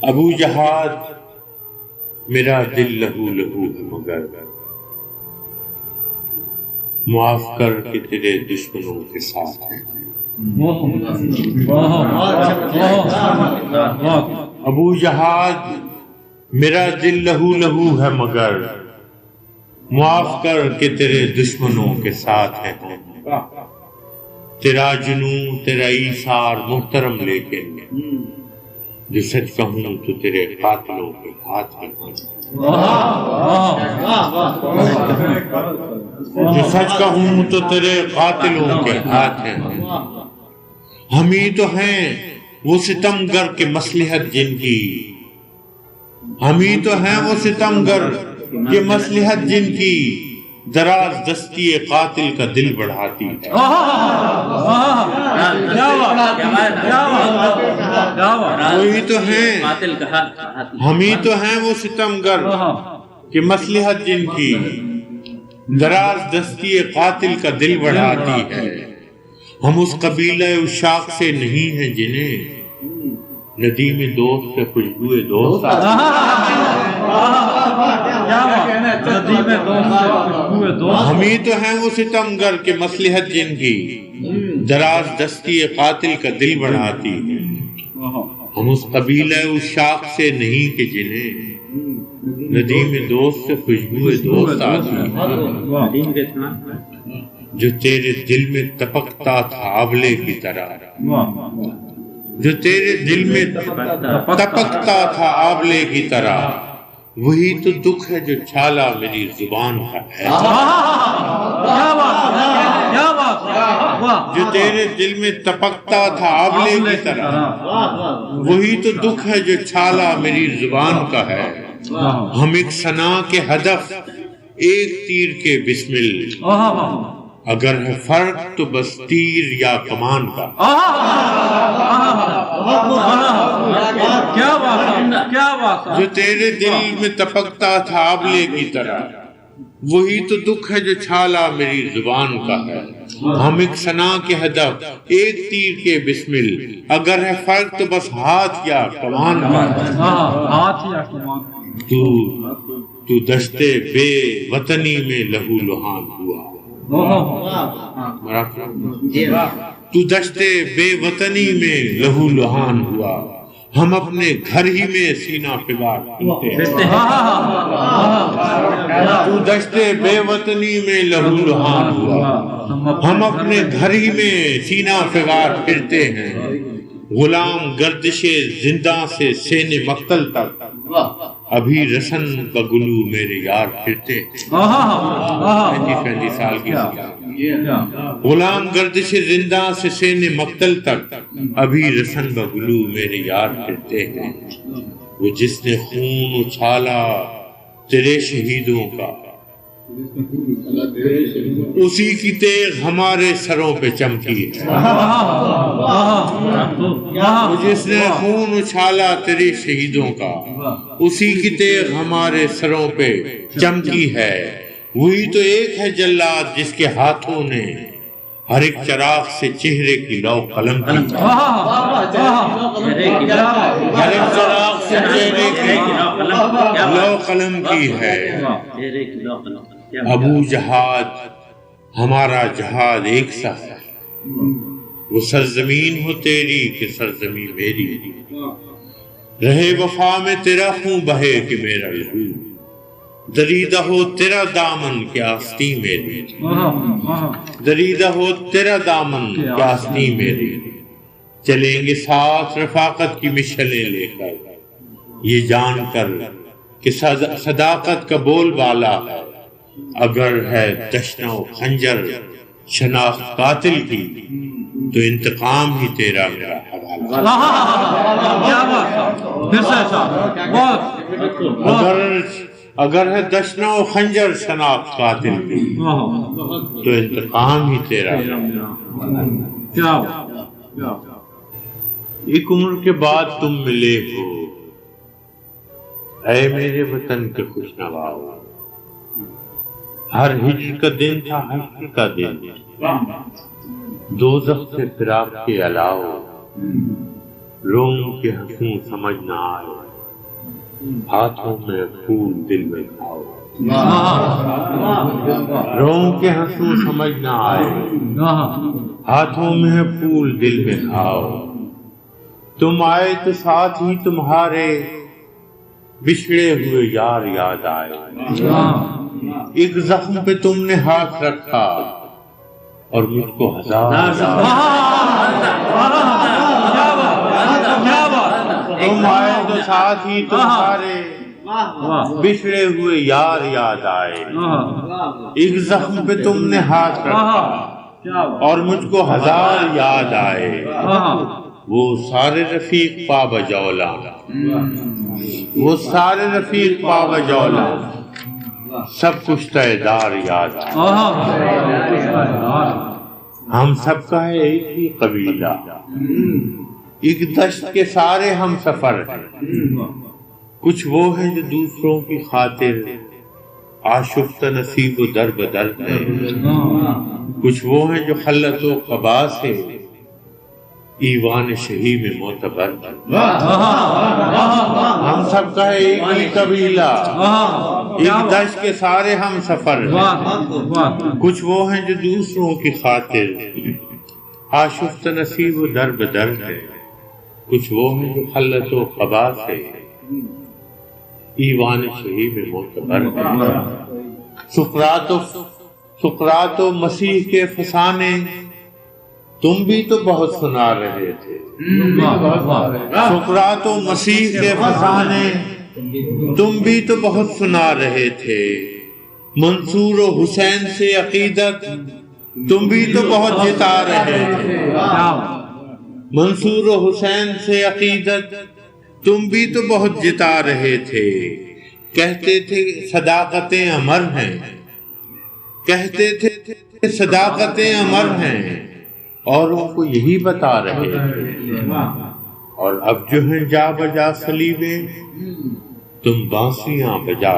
ابو جہاد میرا دل لہو لہو ہے مگر معاف کر کے تیرے دشمنوں کے ساتھ ہے۔ ابو جہاد میرا دل لہو لہو ہے مگر معاف کر کے تیرے دشمنوں کے ساتھ ہے۔ تیرا جنون تیرا ایثار محترم لیکن جو سچ کہوں تو تیرے قاتلوں کے ہاتھ ہے۔ جو سچ کہوں تو تیرے قاتلوں کے ہاتھ ہیں۔ ہم ہی تو ہیں وہ ستمگر کے مصلحت جن کی، ہم ہی تو ہیں وہ ستمگر کے مصلحت جن کی دراز دستی قاتل کا دل بڑھاتی ہے۔ وہی تو ہیں ہم ہی تو ہیں وہ ستمگر کہ مصلحت جن کی دراز دستی قاتل کا دل بڑھاتی ہے۔ ہم اس قبیلہ عشاق سے نہیں ہیں جنہیں ندیم دوست سے خوشبوئے دوست ہم ہی تو ہیں وہ ستمگر کے مصلحت جن کی دراز دستی قاتل کا دل بڑھاتی ہے۔ ہم اس قبیلہ عشاق سے نہیں کہ جنہیں ندیم دوست سے خوشبوئے دوست آتی ہے۔ جو تیرے دل میں تپکتا تھا آبلے کی طرح، جو تیرے دل میں تپکتا تھا آبلے کی طرح، وہی تو دکھ ہے جو چھالا میری زبان کا ہے۔ جو تیرے دل میں تپکتا تھا آبلے کی طرح، وہی تو دکھ ہے جو چھالا میری زبان کا ہے۔ ہم ایک ثنا کے ہدف ایک تیر کے بسمل، اگر ہے فرق تو بس تیر یا کمان کا۔ جو تیرے دل میں تپکتا تھا آبلے کی طرح، وہی تو دکھ ہے جو چھالا میری زبان کا ہے۔ ہم ایک ثنا کے ہدف ایک تیر کے بسمل، اگر ہے فرق تو بس ہاتھ یا کمان کا۔ تو دشتے بے وطنی میں لہو لہان ہوا، تو دشتے بے وطنی میں لہو لہان ہوا، ہم اپنے گھر ہی میں سینہ فگار پھرتے ہیں۔ تو دشتے بے وطنی میں لہو لہان ہوا، ہم اپنے گھر ہی میں سینہ فگار پھرتے ہیں۔ غلام گردش زندہ سے سین مقتل تک، ابھی رسن بگلو میرے یار پھرتے ہیں۔ 35 سال کی غلام گردش زندہ سے سین مقتل تک، ابھی رسن بگلو میرے یار پھرتے ہیں۔ وہ جس نے خون اچھالا تیرے شہیدوں کا، اسی کی تیغ ہمارے سروں پہ چمکی ہے۔ وہ جس نے خون اچھالا تیرے شہیدوں کا، اسی کی تیغ ہمارے سروں پہ چمکی ہے۔ وہی تو ایک ہے جلاد جس کے ہاتھوں نے ہر ایک چراغ سے چہرے کی لو قلم کی، ہر ایک چراغ سے چہرے کی لو قلم کی ہے۔ ابو جہاد ہمارا جہاد ایک سا ہے، وہ سرزمین ہو تیری کہ سرزمین میری، رہے وفا میں تیرا خون بہے کہ میرا لہو، دریدہ ہو تیرا دامن کہ آستی میری، دریدہ ہو تیرا دامن کہ آستی میری۔ چلیں گے ساتھ رفاقت کی مشعلیں لے کر، یہ جان کر کہ صداقت کا بول بالا ہے، اگر ہے دشنا و خنجر شناخت قاتل کی، تو انتقام ہی تیرا میرا حوالہ۔ اگر ہے دشنا و خنجر شناخت قاتل کی، تو انتقام ہی تیرا میرا۔ ایک عمر کے بعد تم ملے ہو اے میرے وطن کے خوش نواؤ، ہر ہجر کا دن تھا حشر کا دن، دوزخ سے فراق کے علاوہ، روم کے ہنسوں سمجھ نہ آئے، ہاتھوں میں پھول دل میں کھاؤ۔ روم کے ہنسوں سمجھ نہ آئے، ہاتھوں میں پھول دل میں کھاؤ۔ تم آئے تو ساتھ ہی تمہارے بچھڑے ہوئے یار یاد آئے۔ ایک زخم پہ تم نے ہاتھ رکھا اور مجھ کو ہزار تم آئے تو ساتھ ہی تمہارے بچھڑے ہوئے یار یاد آئے۔ ایک زخم پہ تم نے ہاتھ رکھا اور مجھ کو ہزار یاد آئے۔ وہ سارے رفیق پا بجولا، وہ سارے رفیق پا بجولا، سب کچھ تیدار یاد آئے۔ ہم سب کا ہے ایک ہی قبیلہ، ایک دشت کے سارے ہم سفر ہیں۔ کچھ وہ ہیں جو دوسروں کی خاطر آشفتہ نصیب و در بدر ہیں، کچھ وہ ہیں جو خلت و قبا سے ایوان شہی میں معتبر ہیں۔ ہم سب کا ہے ایک ہی قبیلہ، ایک دشت کے سارے ہم سفر ہیں۔ کچھ وہ ہیں جو دوسروں کی خاطر آشفتہ نصیب و در بدر ہیں، کچھ وہ ہیں جو خلت و قبا سے ایوان شہی میں معتبر ہیں۔ سقراط و مسیح کے فسانے تم بھی تو بہت سنا رہے تھے۔ سقراط و مسیح کے فسانے تم بھی تو بہت سنا رہے تھے۔ منصور و حسین سے عقیدت تم بھی تو بہت جتا رہے تھے۔ منصور و حسین سے عقیدت تم بھی تو بہت جتا رہے تھے۔ کہتے تھے صداقتیں امر ہیں، کہتے تھے صداقتیں امر ہیں، اوروں کو یہی بتا رہے تھے۔ اور اب جو ہیں جا بجا صلیبیں تم بانسیاں بجا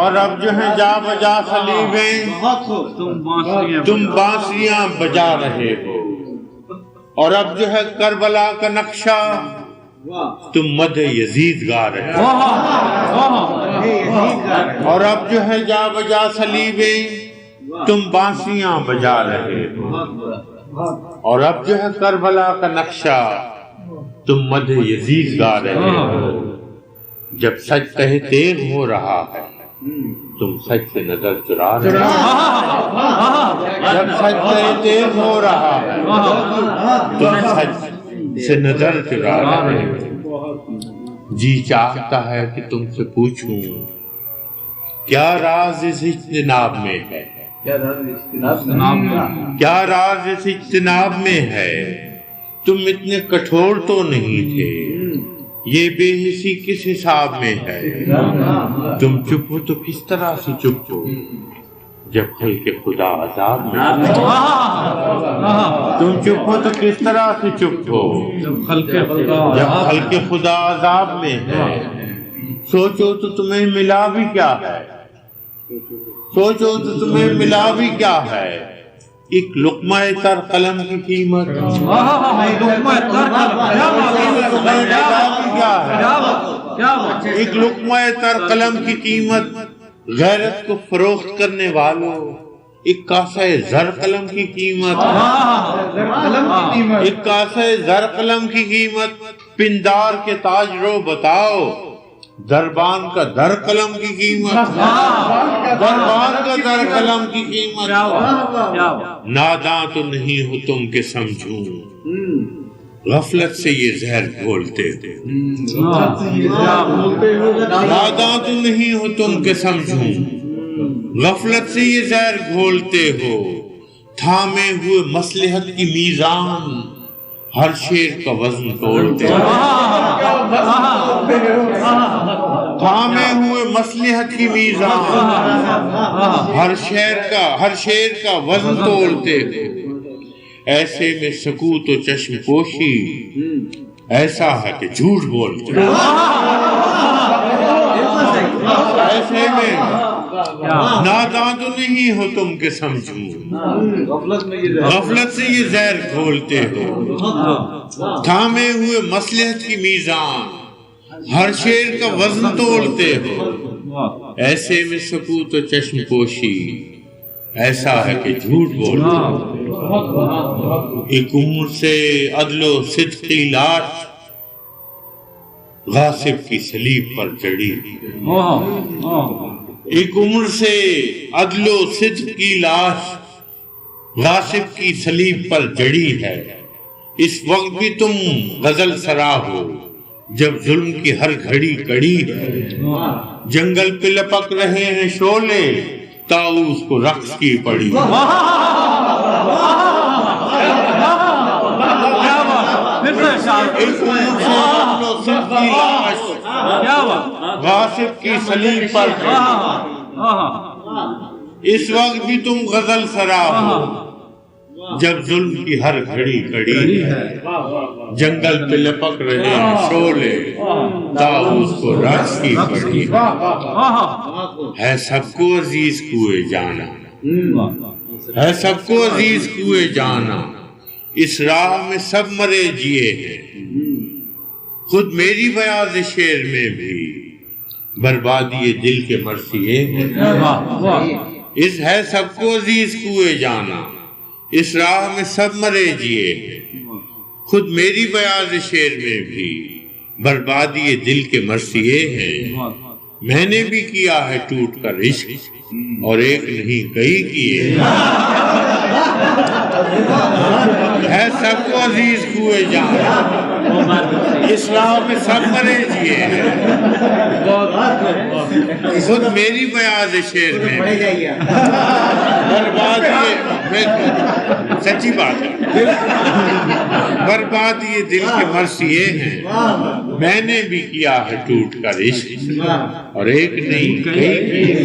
اور اب جو ہیں جا بجا صلیبیں تم بانسیاں بجا رہے ہو۔ اور اب جو ہے کربلا کا نقشہ تم مدح یزید گا رہے ہو۔ اور اب جو ہے جا بجا صلیبیں تم بانسیاں بجا رہے ہو۔ اور اب جو ہے کربلا کا نقشہ تم مدح یزید گا رہے ہو۔ جب سچ تہ تیغ ہو رہا ہے تم سچ سے نظر چرا رہے ہو۔ جب سچ تہ تیغ ہو رہا ہے تم سچ سے نظر چرا رہے ہو۔ جی چاہتا ہے کہ تم سے پوچھوں کیا راز اس اجتناب میں ہے، کیا راز اس اجتناب میں ہے۔ تم اتنے کٹھور تو نہیں تھے، یہ بے حسی کس حساب میں ہے۔ تم چپ ہو تو کس طرح سے چپ ہو جب خلق خدا عذاب میں ہے۔ تم چپ ہو تو کس طرح سے چپ ہو جب خلق خدا عذاب میں ہے۔ سوچو تو تمہیں ملا بھی کیا ہے، سوچو تو تمہیں ملا بھی کیا ہے۔ ایک لقمہ تر قلم کی قیمت ایک لقمہ تر قلم کی قیمت غیرت کو فروخت کرنے والوں، ایک کاسہ زر قلم کی قیمت، ایک کاسہ زر قلم کی قیمت۔ پندار کے تاج رو بتاؤ دربان کا در قلم کی قیمت، دربان کا در قلم کی قیمت۔ ناداں تو نہیں ہو تم کہ سمجھوں غفلت سے یہ زہر گھولتے ہو۔ ناداں تو نہیں ہو تم کہ سمجھوں غفلت سے یہ زہر گھولتے ہو۔ تھامے ہوئے مصلحت کی میزان ہر شیر کا وزن تولتے ہو۔ تھامے ہوئے مصلحت کی میزان ہر شیر کا وزن تولتے ہو۔ ایسے میں سکوت و چشم پوشی ایسا ہے کہ جھوٹ بولتے ہو۔ ایسے میں ناداں تو نہیں ہو تم کہ سمجھوں، غفلت سے یہ زہر کھولتے ہو، تھامے ہوئے مصلحت کی میزان ہر شعر کا وزن تولتے ہو، ایسے میں سکوت و چشم پوشی ایسا ہے کہ جھوٹ بولتے ہو، ایک عمر سے عدل و صدق کی لاش غاصب کی صلیب پر چڑھی، ایک عمر سے عدل و صدق کی لاش غاصب کی صلیب پر جڑی ہے، اس وقت بھی تم غزل سرا ہو جب ظلم کی ہر گھڑی کڑی ہے، جنگل پہ لپک رہے ہیں شعلے طاؤس کو رقص کی پڑی، ایک عمر سے عدل و صدق کی لاش غاصب کی صلیب پر اس وقت بھی تم غزل سرا ہو جب ظلم کی ہر گھڑی کڑی ہے، جنگل پہ لپک رہے ہیں شعلے طاؤس کو رقص کی پڑی، ہے سب کو عزیز کوئے جانا، ہے سب کو عزیز کوئے جانا، اس راہ میں سب مرے جیے ہیں، خود میری بیاض شعر میں بھی بربادی دل کے مرثیے ہیں، اس ہے سب کو عزیز کوئے جانا، اس راہ میں سب مرے جیے ہیں، خود میری بیاض شعر میں بھی بربادی دل کے مرثیے ہیں، میں نے بھی کیا ہے ٹوٹ کر عشق اور ایک نہیں کئی کیے، ہے سب کو عزیز کوئے جانا، اس راہ میں سب مرے جیے ہیں، خود میری بیاض شعر میں بربادی، سچی بات ہے، بربادی دل کے مرثیے ہیں، میں نے بھی کیا ہے ٹوٹ کر عشق اور ایک نہیں کئی کیے،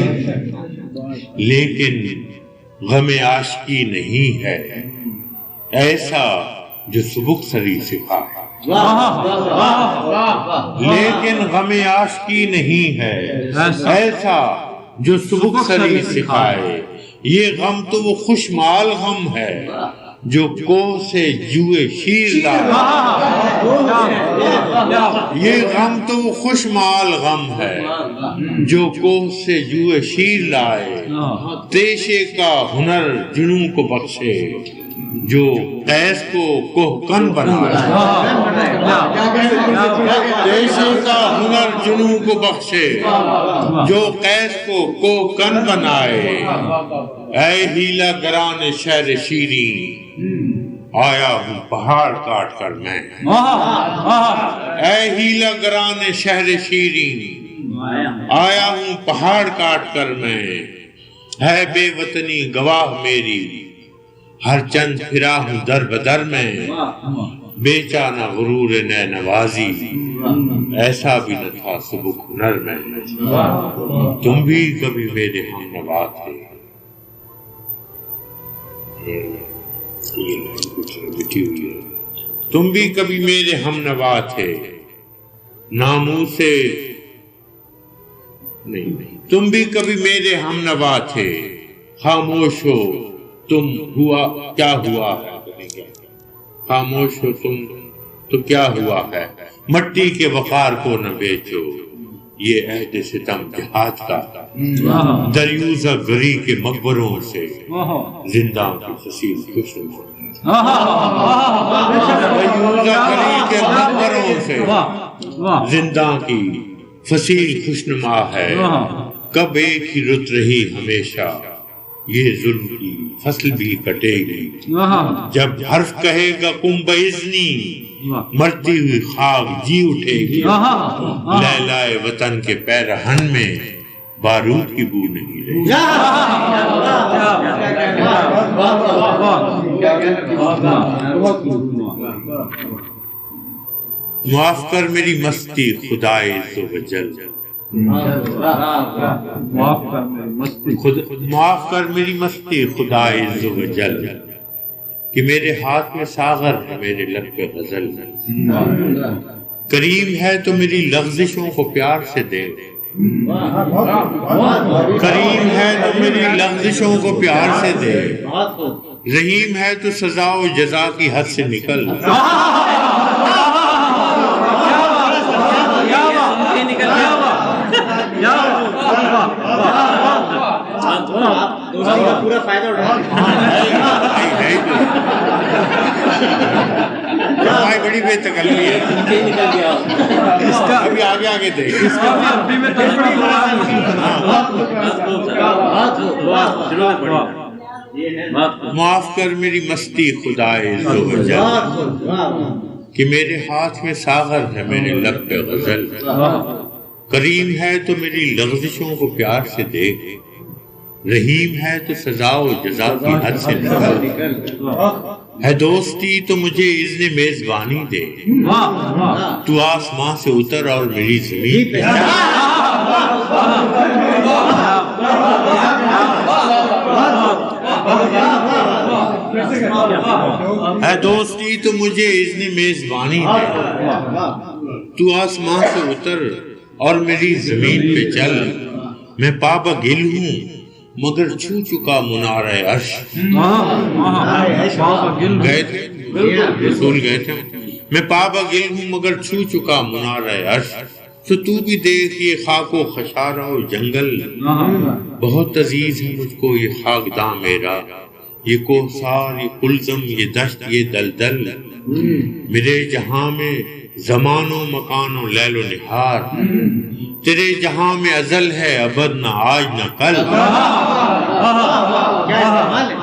لیکن غم عاشقی نہیں ہے ایسا جو سبک سری سکھائے، لیکن غم عاشقی نہیں ہے ایسا جو سبک سری سکھائے، یہ غم تو وہ خوشمال غم ہے جو کوہ سے جوئے شیر لائے، یہ غم تو وہ خوشمال غم ہے جو کوہ سے جوئے شیر لائے، تیشے کا ہنر جنوں کو بخشے جو قیس کو کوہکن بنائے، تیشے کا ہنر جنوں کو بخشے جو قیس کو کوہکن بنائے، اے ہیلا گران شہر شیریں آیا ہوں پہاڑ کاٹ کر میں، اے ہیلا گران شہر شیریں آیا ہوں پہاڑ کاٹ کر میں، ہے بے وطنی گواہ میری ہر چند پھرا ہوں در بدر میں، بیچا نہ غرور نئے نوازی ایسا بھی نہ تھا سبک ہنر میں، تم بھی کبھی میرے ہم نوا تھے، تم بھی کبھی میرے ہم نوا تھے، ناموں سے نہیں، تم بھی کبھی میرے ہم نوا تھے، خاموش ہو تم ہوا کیا ہوا ہے، خاموش ہو تم تو کیا ہوا ہے، مٹی کے وقار کو نہ بیچو، یہ عہد ستم جہاد کا، دریوزہ گری کے مقبروں سے زندہ کی فصیل خوشن، دریوزہ گری کے مقبروں سے زندہ کی فصیل خوشنما ہے، کب ایک ہی رت رہی ہمیشہ یہ ظلم کی فصل بھی کٹے گی، جب حرف کہے گا کم باذنی مرتی ہوئی خاک جی اٹھے گی، لیلائے وطن کے پیرہن میں بارود کی بو نہیں رہی، معاف کر میری مستی خدائے عزوجل، معاف کر میری مستی خدائے عزوجل، کہ میرے ہاتھ میں ساغر ہے میرے لب پہ غزل، کریم ہے تو میری لغزشوں کو پیار سے دے، کریم ہے تو میری لغزشوں کو پیار سے دے، رحیم ہے تو سزا و جزا کی حد سے نکل۔ پورا فائدہ اٹھا بھائی بڑی بے تکلفی ہے، ابھی آگے آگے دے۔ معاف کر میری مستی خدائے عز و جل، کہ میرے ہاتھ میں ساغر ہے میرے لب پہ غزل۔ کریم ہے تو میری لغزشوں کو پیار سے دیکھ، رحیم ہے تو سزا و جزا کی حد سے نکل۔ ہے دوستی تو مجھے اذن میزبانی دے، تو آسمان سے اتر اور میری زمین پہ چل۔ ہے دوستی تو مجھے اذن میزبانی دے، تو آسمان سے اتر اور میری زمین پہ چل۔ میں پابا گل ہوں مگر چھو چکا منارہ عرش۔ گئے تھے رسول گئے تھے، میں پابا گل ہوں مگر چھو چکا منارہ عرش۔ تو تو بھی دیکھ یہ خاک و خشارہ و جنگل، بہت عزیز ہے مجھ کو یہ خاکداں میرا، یہ کوثار، یہ کلزم، یہ دشت، یہ دلدل۔ میرے جہاں میں زمان و مکان و لیل و نہار، تیرے جہاں میں ازل ہے ابد نہ آج نہ کل۔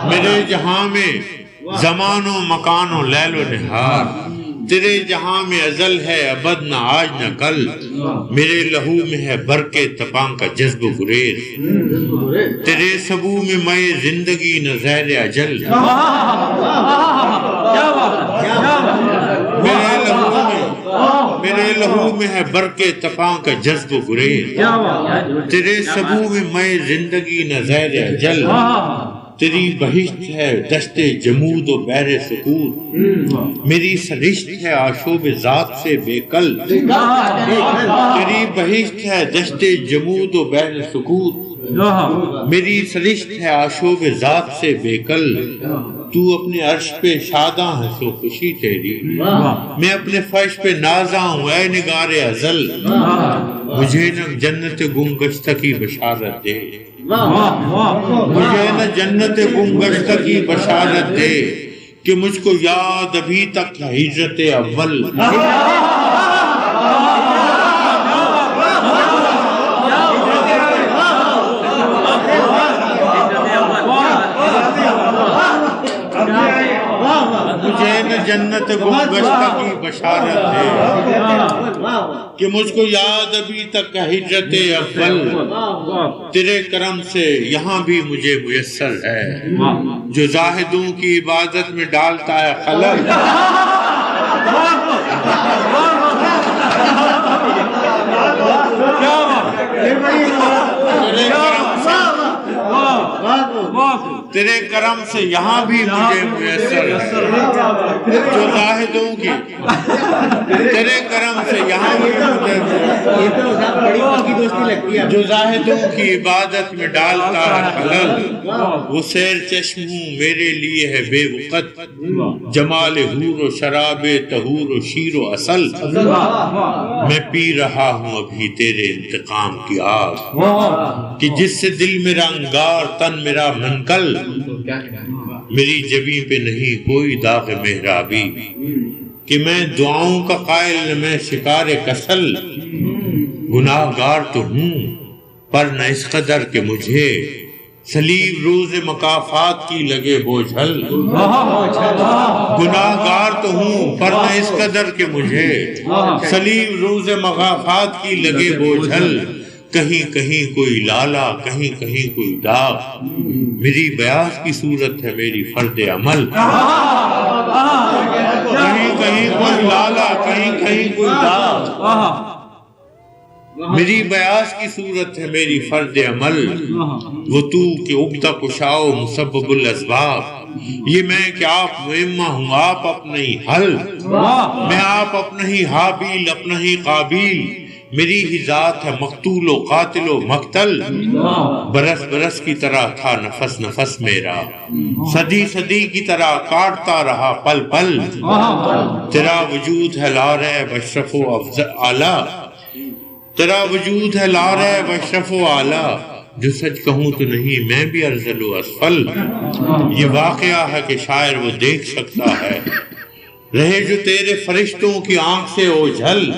میرے جہاں میں زمان و مکان و لیل و نہار، تیرے جہاں میں ازل ہے ابد نہ آج نہ کل۔ میرے لہو میں ہے برق تپاں کا جذب و گریز، تیرے سبو میں میں زندگی نہ زہر اجل۔ میرے لہو میں ہے برق تپاں کا جذب و گریز، تیرے سبو میں میں زندگی نہ زہر اجل۔ تیری بہشت ہے دشت جمود و بحر سکوت، میری سرشت ہے آشوب ذات سے بے کل۔ تیری بہشت ہے دشت جمود و بحر سکوت، میری سرشت ہے آشوب ذات سے بے کل۔ تو اپنے عرش پہ شاداں ہے سو خوشی تیری، میں اپنے فرش پہ نازاں ہوں اے نگار ازل۔ مجھے نہ جنت گمگشتہ کی بشارت دے، مجھے نہ جنت گمگشتہ کی بشارت دے، کہ مجھ کو یاد ابھی تک ہے ہجرت اول۔ مجھے نہ جنت گمگشتہ کی بشارت دے، کہ مجھ کو یاد ابھی تک ہے ہجرت اول۔ تیرے کرم سے یہاں بھی مجھے میسر ہے، جو زاہدوں کی عبادت میں ڈالتا ہے خلل۔ تیرے کرم سے یہاں بھی مجھے میسر ہے، جو زاہدوں کی، تیرے کرم سے یہاں بھی مجھے جو زاہدوں کی عبادت میں ڈالتا ہے خلل۔ وہ سیر چشم ہوں میرے لیے ہے بے وقت، جمال حور و شراب طہور و شیر و عسل۔ میں پی رہا ہوں ابھی تیرے انتقام کی آگ، کہ جس سے دل میرا انگار تن میرا منکل۔ میری جبیں پہ نہیں کوئی داغ محرابی، کہ میں دعاؤں کا قائل نہ میں شکار کسل۔ گناہ گار تو ہوں پر نہ اس قدر کہ مجھے سلیب روز مکافات کی لگے بوجھل۔ گناہ گار تو ہوں پر نہ اس قدر کہ مجھے سلیب روز مکافات کی لگے بوجھل۔ کہیں کہیں کوئی لالا، کہیں کہیں کوئی داغ، میری بیاض کی صورت ہے میری فرد عمل۔ کہیں کہیں کوئی لالا، کہیں کہیں کوئی داغ، میری بیاض کی صورت ہے میری فرد عمل۔ وہ تو کہ عقدہ کشاؤ مسبب الاسباب، یہ میں کہ آپ معمہ ہوں آپ اپنا ہی حل۔ میں آپ اپنا ہی حابیل اپنا ہی قابیل، میری ہی ذات ہے مقتول و قاتل و مقتل، برس برس کی طرح تھا نفس نفس میرا، صدی صدی کی طرح کاٹتا رہا پل پل، تیرا وجود ہے لا ریب اشرف و اعلیٰ، تیرا وجود ہے لا ریب اشرف و اعلیٰ، جو سچ کہوں تو نہیں میں بھی ارذل و اسفل، یہ واقعہ ہے کہ شاعر وہ دیکھ سکتا ہے، رہے جو تیرے فرشتوں کی آنکھ سے اوجھل۔